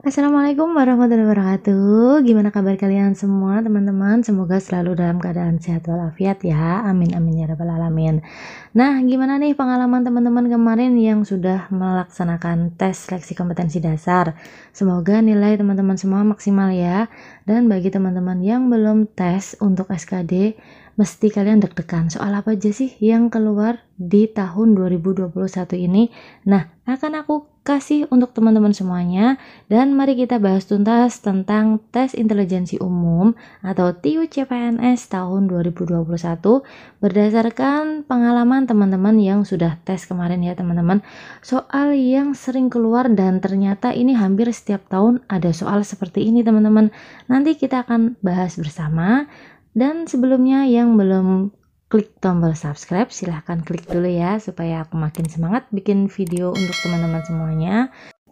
Assalamualaikum warahmatullahi wabarakatuh. Gimana kabar kalian semua teman-teman? Semoga selalu dalam keadaan sehat walafiat ya. Amin amin ya rabbal alamin. Nah, gimana nih pengalaman teman-teman kemarin yang sudah melaksanakan tes seleksi kompetensi dasar? Semoga nilai teman-teman semua maksimal ya. Dan bagi teman-teman yang belum tes untuk SKD, mesti kalian deg-degan. Soal apa aja sih yang keluar di tahun 2021 ini? Nah, akan aku kasih untuk teman-teman semuanya. Dan mari kita bahas tuntas tentang tes intelijensi umum atau TIU CPNS tahun 2021 berdasarkan pengalaman teman-teman yang sudah tes kemarin ya teman-teman. Soal yang sering keluar dan ternyata ini hampir setiap tahun ada soal seperti ini teman-teman. Nanti kita akan bahas bersama. Dan sebelumnya yang belum klik tombol subscribe silahkan klik dulu ya supaya aku makin semangat bikin video untuk teman-teman semuanya.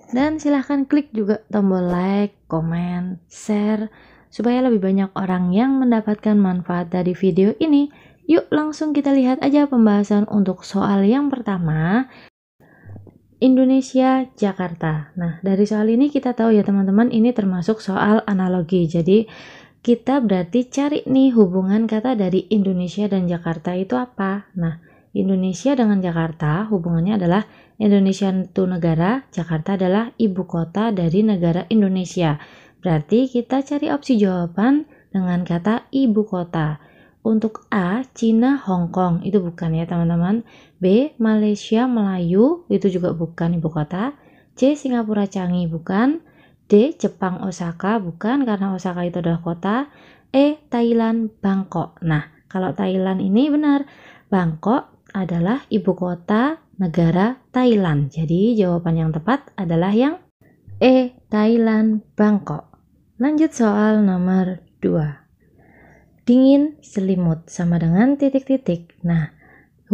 Dan silahkan klik juga tombol like, komen, share, supaya lebih banyak orang yang mendapatkan manfaat dari video ini. Yuk langsung kita lihat aja pembahasan untuk soal yang pertama, Indonesia, Jakarta. Nah, dari soal ini kita tahu ya teman-teman, ini termasuk soal analogi. Jadi, kita berarti cari nih hubungan kata dari Indonesia dan Jakarta itu apa. Nah, Indonesia dengan Jakarta hubungannya adalah Indonesia itu negara, Jakarta adalah ibu kota dari negara Indonesia. Berarti kita cari opsi jawaban dengan kata ibu kota. Untuk A, Cina, Hong Kong, itu bukan ya teman-teman. B, Malaysia, Melayu, itu juga bukan ibu kota. C, Singapura, Changi, bukan. D, Jepang, Osaka, bukan karena Osaka itu adalah kota. E, Thailand, Bangkok. Nah, kalau Thailand ini benar. Bangkok adalah ibu kota negara Thailand. Jadi jawaban yang tepat adalah yang E, Thailand, Bangkok. Lanjut soal nomor 2. Dingin, selimut sama dengan titik-titik. Nah,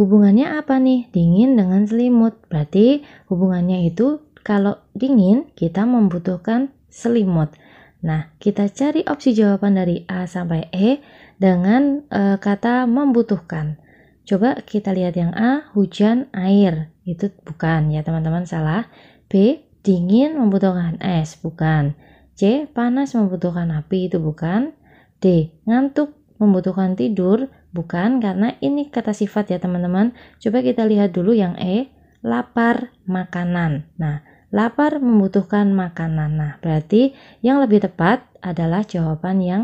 hubungannya apa nih? Dingin dengan selimut. Berarti hubungannya itu kalau dingin kita membutuhkan selimut. Nah, kita cari opsi jawaban dari A sampai E dengan kata membutuhkan. Coba kita lihat yang A, hujan, air. Itu bukan ya teman-teman, salah. B, dingin membutuhkan es, bukan. C, panas membutuhkan api, itu bukan. D, ngantuk membutuhkan tidur, bukan karena ini kata sifat ya teman-teman. Coba kita lihat dulu yang E, lapar, makanan. Nah, lapar membutuhkan makanan. Nah, berarti yang lebih tepat adalah jawaban yang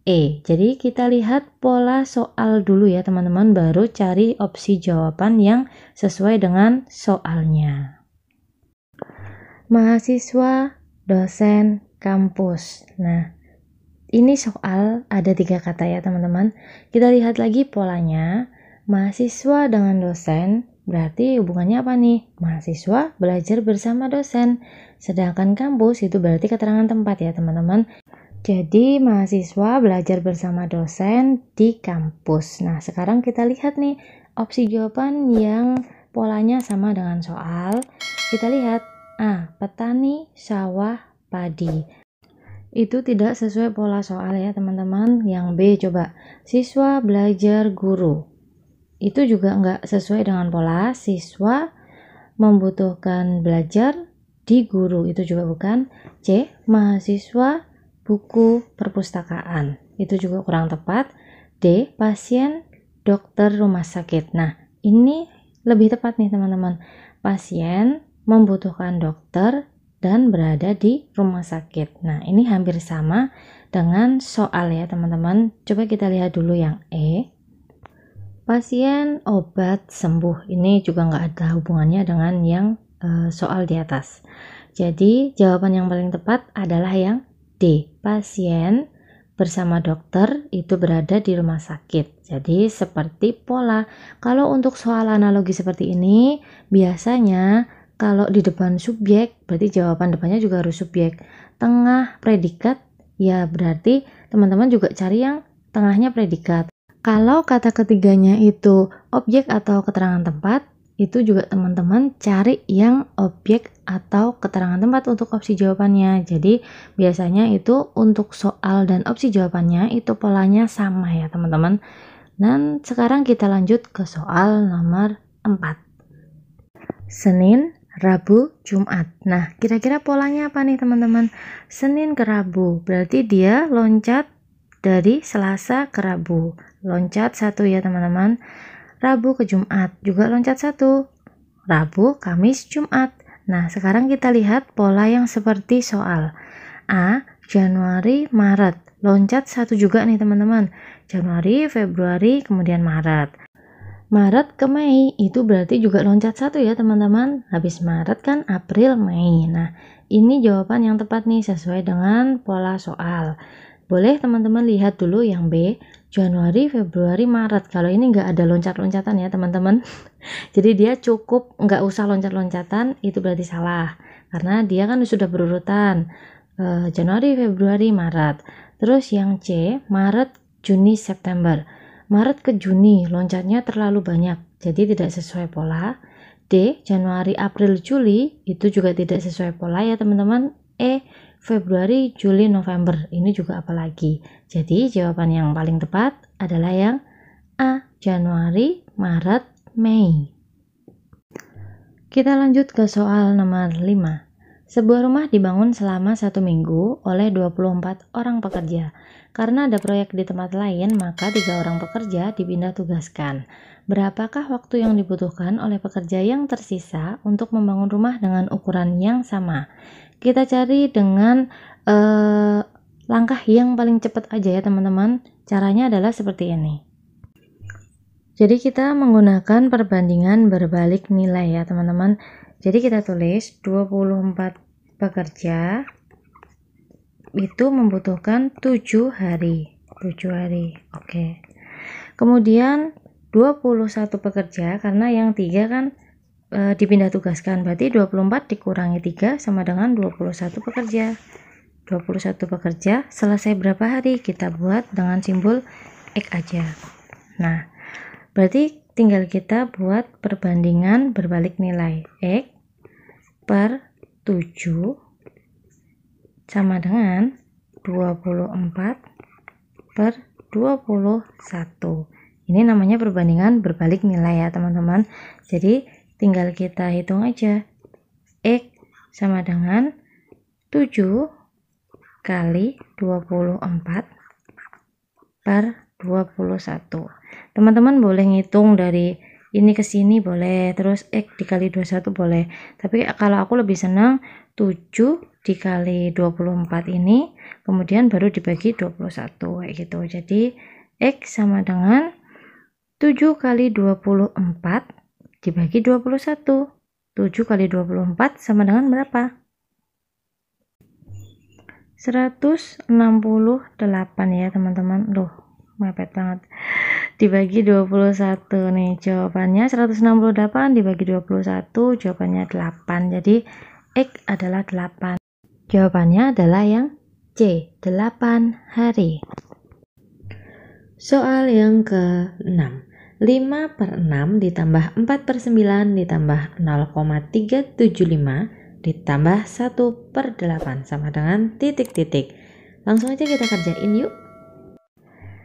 E. Jadi kita lihat pola soal dulu ya teman-teman, baru cari opsi jawaban yang sesuai dengan soalnya. Mahasiswa, dosen, kampus. Nah, ini soal ada 3 kata ya teman-teman. Kita lihat lagi polanya. Mahasiswa dengan dosen berarti hubungannya apa nih? Mahasiswa belajar bersama dosen. Sedangkan kampus itu berarti keterangan tempat ya teman-teman. Jadi mahasiswa belajar bersama dosen di kampus. Nah, sekarang kita lihat nih opsi jawaban yang polanya sama dengan soal. Kita lihat A, petani, sawah, padi. Itu tidak sesuai pola soal ya teman-teman. Yang B coba, siswa belajar guru. Itu juga enggak sesuai dengan pola. Siswa membutuhkan belajar di guru, itu juga bukan. C, mahasiswa buku perpustakaan, itu juga kurang tepat. D, pasien dokter rumah sakit. Nah, ini lebih tepat nih teman-teman. Pasien membutuhkan dokter dan berada di rumah sakit. Nah, ini hampir sama dengan soal ya teman-teman. Coba kita lihat dulu yang E. Pasien obat sembuh. Ini juga nggak ada hubungannya dengan yang soal di atas. Jadi jawaban yang paling tepat adalah yang D. Pasien bersama dokter itu berada di rumah sakit. Jadi seperti pola. Kalau untuk soal analogi seperti ini, biasanya kalau di depan subjek, berarti jawaban depannya juga harus subjek. Tengah predikat, ya berarti teman-teman juga cari yang tengahnya predikat. Kalau kata ketiganya itu objek atau keterangan tempat, itu juga teman-teman cari yang objek atau keterangan tempat untuk opsi jawabannya. Jadi biasanya itu untuk soal dan opsi jawabannya itu polanya sama ya teman-teman. Dan sekarang kita lanjut ke soal nomor 4. Senin, Rabu, Jumat. Nah, kira-kira polanya apa nih teman-teman? Senin ke Rabu, berarti dia loncat dari Selasa ke Rabu. Loncat 1 ya teman-teman. Rabu ke Jumat, juga loncat 1. Rabu, Kamis, Jumat. Nah, sekarang kita lihat pola yang seperti soal. A, Januari, Maret. Loncat 1 juga nih teman-teman. Januari, Februari, kemudian Maret. Maret ke Mei, itu berarti juga loncat 1 ya teman-teman. Habis Maret kan April, Mei. Nah, ini jawaban yang tepat nih sesuai dengan pola soal. Boleh teman-teman lihat dulu yang B, Januari, Februari, Maret. Kalau ini nggak ada loncat-loncatan ya teman-teman. Jadi dia cukup nggak usah loncat-loncatan, itu berarti salah. Karena dia kan sudah berurutan. Januari, Februari, Maret. Terus yang C, Maret, Juni, September. Maret ke Juni, loncatnya terlalu banyak, jadi tidak sesuai pola. D, Januari, April, Juli, itu juga tidak sesuai pola ya teman-teman. E, Februari, Juli, November, ini juga apalagi. Jadi jawaban yang paling tepat adalah yang A, Januari, Maret, Mei. Kita lanjut ke soal nomor 5. Sebuah rumah dibangun selama 1 minggu oleh 24 orang pekerja. Karena ada proyek di tempat lain, maka 3 orang pekerja dipindah tugaskan. Berapakah waktu yang dibutuhkan oleh pekerja yang tersisa untuk membangun rumah dengan ukuran yang sama? Kita cari dengan langkah yang paling cepat aja ya teman-teman. Caranya adalah seperti ini. Jadi kita menggunakan perbandingan berbalik nilai ya teman-teman. Jadi kita tulis 24 pekerja itu membutuhkan 7 hari. 7 hari. Oke. Kemudian 21 pekerja karena yang 3 kan dipindah tugaskan. Berarti 24 dikurangi 3 sama dengan 21 pekerja. 21 pekerja selesai berapa hari? Kita buat dengan simbol X aja. Nah, berarti tinggal kita buat perbandingan berbalik nilai. X per 7 sama dengan 24 per 21. Ini namanya perbandingan berbalik nilai ya teman-teman. Jadi tinggal kita hitung aja. X sama dengan 7 kali 24 per 21. Teman-teman boleh ngitung dari ini ke sini boleh, terus X dikali 21 boleh. Tapi kalau aku lebih senang 7 dikali 24 ini, kemudian baru dibagi 21 kayak gitu. Jadi X sama dengan 7 kali 24 dibagi 21. 7 kali 24 sama dengan berapa? 168 ya teman-teman. Loh, mepet banget. Dibagi 21 nih jawabannya 168 dibagi 21 jawabannya 8. Jadi X adalah 8. Jawabannya adalah yang C, 8 hari. Soal yang ke-6. 5 per 6 ditambah 4 per 9 ditambah 0,375 ditambah 1 per 8 sama dengan titik-titik. Langsung aja kita kerjain yuk.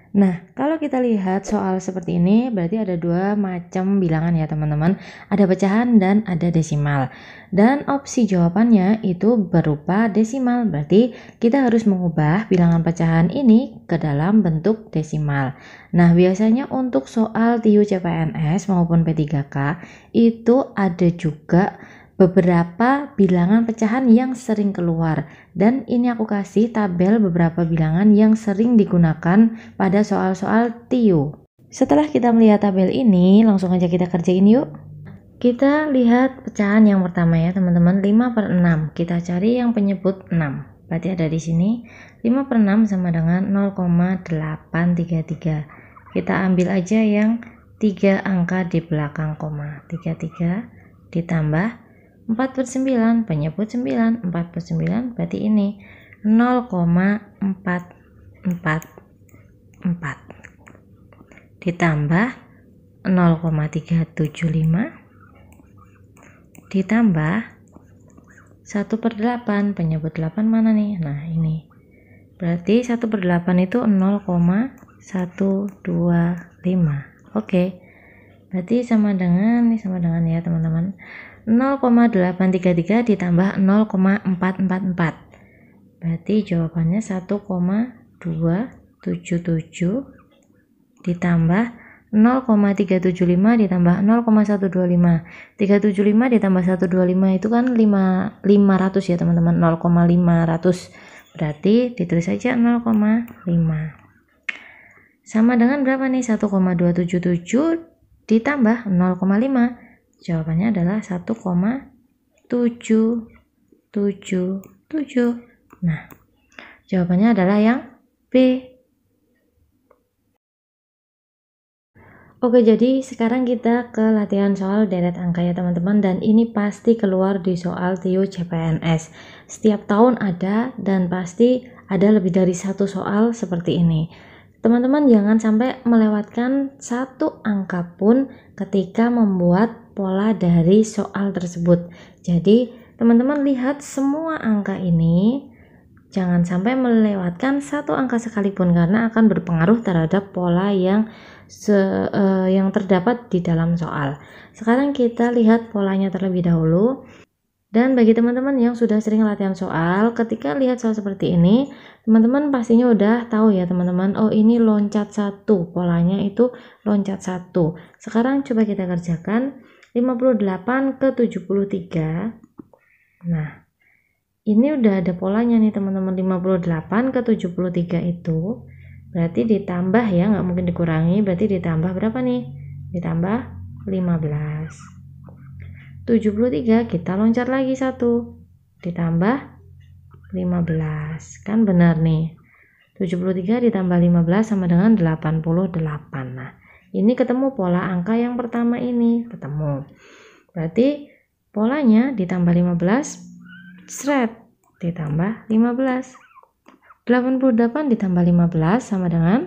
Nah, kalau kita lihat soal seperti ini, berarti ada 2 macam bilangan ya teman-teman. Ada pecahan dan ada desimal. Dan opsi jawabannya itu berupa desimal, berarti kita harus mengubah bilangan pecahan ini ke dalam bentuk desimal. Nah, biasanya untuk soal TIU CPNS maupun P3K, itu ada juga beberapa bilangan pecahan yang sering keluar, dan ini aku kasih tabel beberapa bilangan yang sering digunakan pada soal-soal TIU. Setelah kita melihat tabel ini, langsung aja kita kerjain yuk. Kita lihat pecahan yang pertama ya teman-teman, 5 per 6. Kita cari yang penyebut 6. Berarti ada di sini 5 per 6 sama dengan 0,833. Kita ambil aja yang 3 angka di belakang koma. 33 ditambah 4 per 9, penyebut 9, 4 per 9 berarti ini 0,444 ditambah 0,375 ditambah 1 per 8, penyebut 8 mana nih? Nah ini berarti 1 per 8 itu 0,125. Oke, berarti sama dengan ya teman-teman, 0,833 ditambah 0,444. Berarti jawabannya 1,277 ditambah 0,375 ditambah 0,125. 375 ditambah 125 itu kan 500 ya teman-teman, 0,500. Berarti ditulis saja 0,5. Sama dengan berapa nih? 1,277 ditambah 0,5. Jawabannya adalah 1,777. Nah, jawabannya adalah yang B. Oke, jadi sekarang kita ke latihan soal deret angka ya teman-teman, dan ini pasti keluar di soal TIO CPNS. Setiap tahun ada dan pasti ada lebih dari satu soal seperti ini. Teman-teman jangan sampai melewatkan satu angka pun ketika membuat pola dari soal tersebut. Jadi teman-teman lihat semua angka ini, jangan sampai melewatkan satu angka sekalipun karena akan berpengaruh terhadap pola yang terdapat di dalam soal. Sekarang kita lihat polanya terlebih dahulu. Dan bagi teman-teman yang sudah sering latihan soal, ketika lihat soal seperti ini, teman-teman pastinya udah tahu ya teman-teman, oh ini loncat 1, polanya itu loncat 1. Sekarang coba kita kerjakan 58 ke 73. Nah, ini udah ada polanya nih teman-teman, 58 ke 73 itu berarti ditambah ya, nggak mungkin dikurangi, berarti ditambah berapa nih? Ditambah 15. 73 kita loncat lagi 1, ditambah 15. Kan benar nih. 73 ditambah 15 sama dengan 88. Nah, ini ketemu pola angka yang pertama ini, ketemu. Berarti polanya ditambah 15, seret, ditambah 15. 88 ditambah 15 sama dengan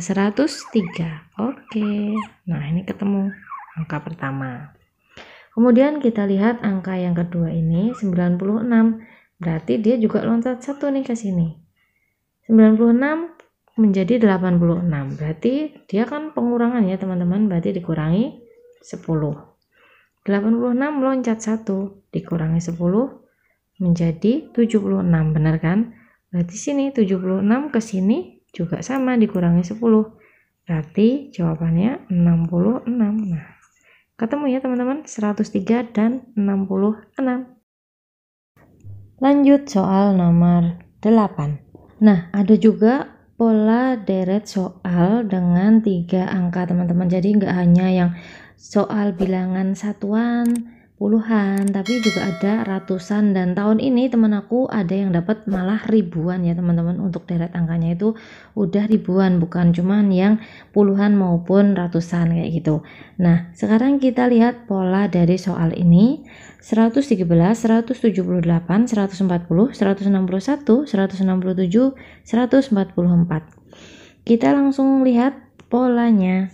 103. Oke. Nah, ini ketemu angka pertama. Kemudian kita lihat angka yang kedua ini 96. Berarti dia juga loncat 1 nih ke sini. 96 menjadi 86. Berarti dia kan pengurangan ya, teman-teman. Berarti dikurangi 10. 86 loncat 1 dikurangi 10 menjadi 76, benar kan? Berarti sini 76 ke sini juga sama, dikurangi 10. Berarti jawabannya 66. Nah, ketemu ya teman-teman, 103 dan 66. Lanjut soal nomor 8. Nah, ada juga pola deret soal dengan 3 angka teman-teman. Jadi nggak hanya yang soal bilangan satuan, puluhan, tapi juga ada ratusan, dan tahun ini teman aku ada yang dapat malah ribuan ya teman-teman. Untuk deret angkanya itu udah ribuan, bukan cuman yang puluhan maupun ratusan kayak gitu. Nah, sekarang kita lihat pola dari soal ini. 113, 178, 140, 161, 167, 144. Kita langsung lihat polanya.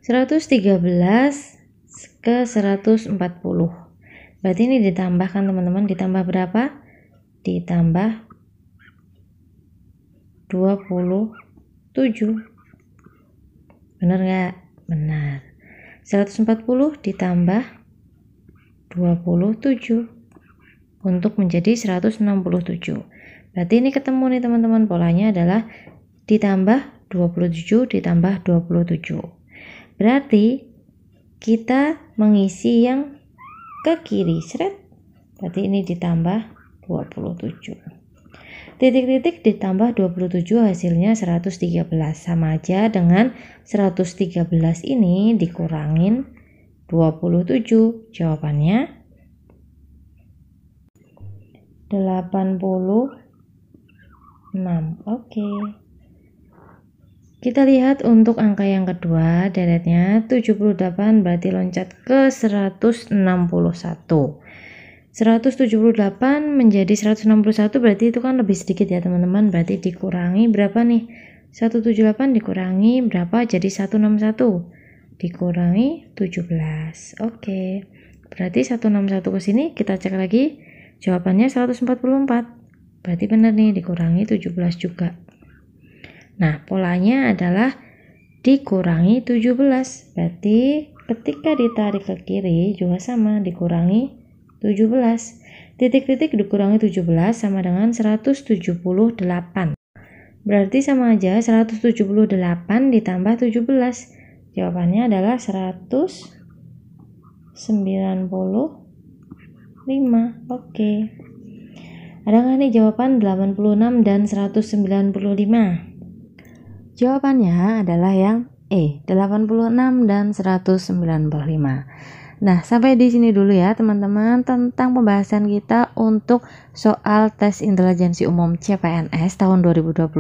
113 ke 140. Berarti ini ditambahkan teman-teman, ditambah berapa? Ditambah 27. Benar nggak? Benar. 140 ditambah 27 untuk menjadi 167. Berarti ini ketemu nih teman-teman, polanya adalah ditambah 27 ditambah 27. Berarti kita mengisi yang ke kiri, seret. Berarti ini ditambah 27. Titik-titik ditambah 27 hasilnya 113. Sama aja dengan 113 ini dikurangin 27. Jawabannya 86. Oke. Kita lihat untuk angka yang kedua, deretnya 78 berarti loncat ke 161. 178 menjadi 161 berarti itu kan lebih sedikit ya teman-teman. Berarti dikurangi berapa nih? 178 dikurangi berapa? Jadi 161. Dikurangi 17. Oke. Berarti 161 ke sini kita cek lagi. Jawabannya 144. Berarti benar nih, dikurangi 17 juga. Nah, polanya adalah dikurangi 17. Berarti ketika ditarik ke kiri juga sama, dikurangi 17. Titik-titik dikurangi 17 sama dengan 178. Berarti sama aja 178 ditambah 17. Jawabannya adalah 195. Oke. Ada nggak nih jawaban 86 dan 195? Jawabannya adalah yang E, 86 dan 195. Nah, sampai di sini dulu ya teman-teman tentang pembahasan kita untuk soal tes intelijensi umum CPNS tahun 2021.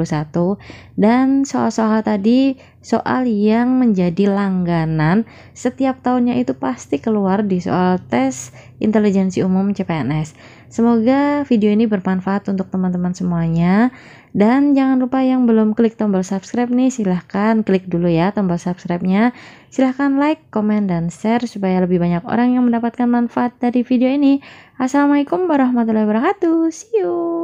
Dan soal-soal tadi soal yang menjadi langganan setiap tahunnya itu pasti keluar di soal tes intelijensi umum CPNS. Semoga video ini bermanfaat untuk teman-teman semuanya. Dan jangan lupa yang belum klik tombol subscribe nih, silahkan klik dulu ya tombol subscribe-nya. Silahkan like, komen, dan share supaya lebih banyak orang yang mendapatkan manfaat dari video ini. Assalamualaikum warahmatullahi wabarakatuh. See you.